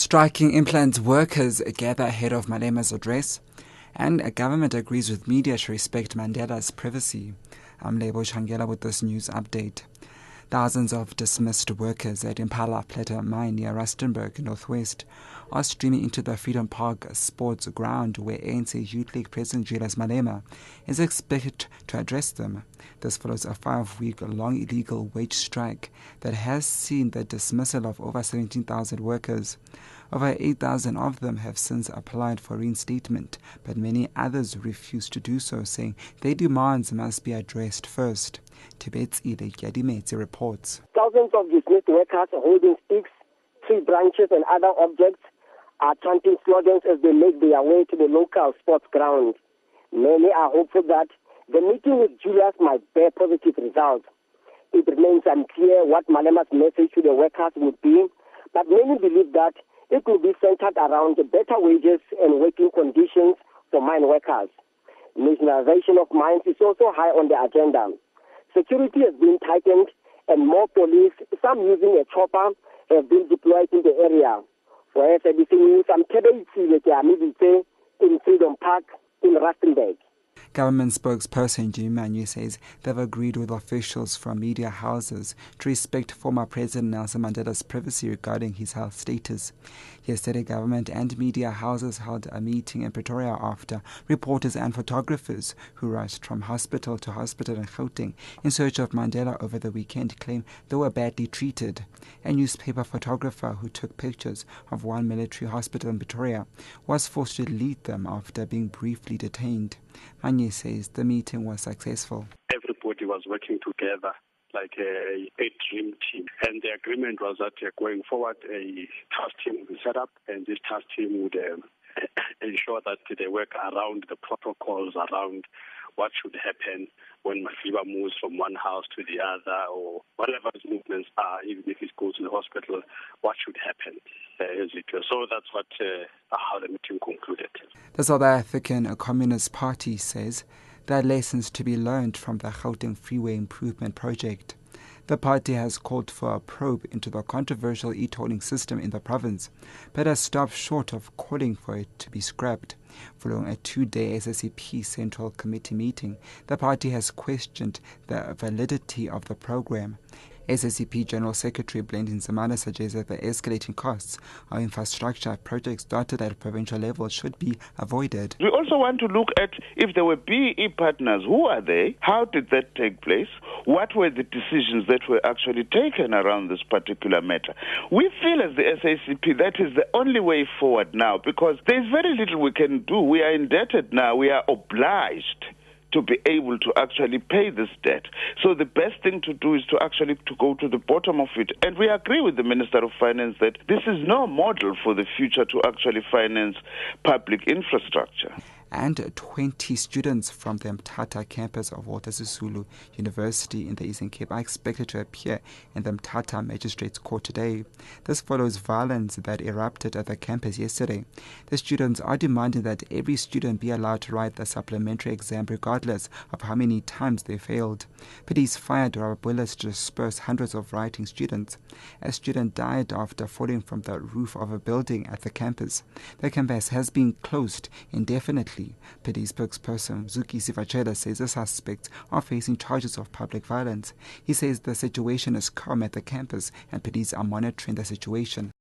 Striking Implats workers gather ahead of Malema's address, and a government agrees with media to respect Mandela's privacy. I'm Lebo Changela with this news update. Thousands of dismissed workers at Impala Platter mine near Rustenburg, Northwest, are streaming into the Freedom Park sports ground where ANC Youth League President Julius Malema is expected to address them. This follows a 5-week-long illegal wage strike that has seen the dismissal of over 17,000 workers. Over 8,000 of them have since applied for reinstatement, but many others refuse to do so, saying their demands must be addressed first. Tibet's Ile Gyadimetsi reports. Thousands of dismissed workers holding sticks, tree branches and other objects are chanting slogans as they make their way to the local sports ground. Many are hopeful that the meeting with Julius might bear positive results. It remains unclear what Malema's message to the workers would be, but many believe that it will be centered around better wages and working conditions for mine workers. Nationalization of mines is also high on the agenda. Security has been tightened and more police, some using a chopper, have been deployed in the area. For SABC News, I'm Tibet's in Freedom Park in Rustenburg. Government spokesperson Jimmy Manyu says they've agreed with officials from media houses to respect former President Nelson Mandela's privacy regarding his health status. Yesterday, government and media houses held a meeting in Pretoria after reporters and photographers who rushed from hospital to hospital in Gauteng in search of Mandela over the weekend claimed they were badly treated. A newspaper photographer who took pictures of one military hospital in Pretoria was forced to delete them after being briefly detained. Manye says the meeting was successful. Everybody was working together like a dream team. And the agreement was that going forward, a task team would be set up, and this task team would ensure that they work around the protocols, around what should happen when Masiba moves from one house to the other, or whatever his movements are, even if he goes to the hospital, what should happen. So that's how the meeting concluded. The South African Communist Party says there are lessons to be learned from the Gauteng Freeway Improvement Project. The party has called for a probe into the controversial e-tolling system in the province, but has stopped short of calling for it to be scrapped. Following a 2-day SSCP Central Committee meeting, the party has questioned the validity of the program. SSCP General Secretary Blandin Zamana suggests that the escalating costs of infrastructure projects started at provincial level should be avoided. We also want to look at if there were BE partners. Who are they? How did that take place? What were the decisions that were actually taken around this particular matter? We feel as the SACP that is the only way forward now, because there's very little we can do. We are indebted now. We are obliged to be able to actually pay this debt. So the best thing to do is to go to the bottom of it. And we agree with the Minister of Finance that this is no model for the future to actually finance public infrastructure. And 20 students from the Mthatha campus of Walter Sisulu University in the Eastern Cape are expected to appear in the Mthatha Magistrates Court today. This follows violence that erupted at the campus yesterday. The students are demanding that every student be allowed to write the supplementary exam regardless of how many times they failed. Police fired rubber bullets to disperse hundreds of writing students. A student died after falling from the roof of a building at the campus. The campus has been closed indefinitely. Police spokesperson Zuki Sivachela says the suspects are facing charges of public violence. He says the situation is calm at the campus and police are monitoring the situation.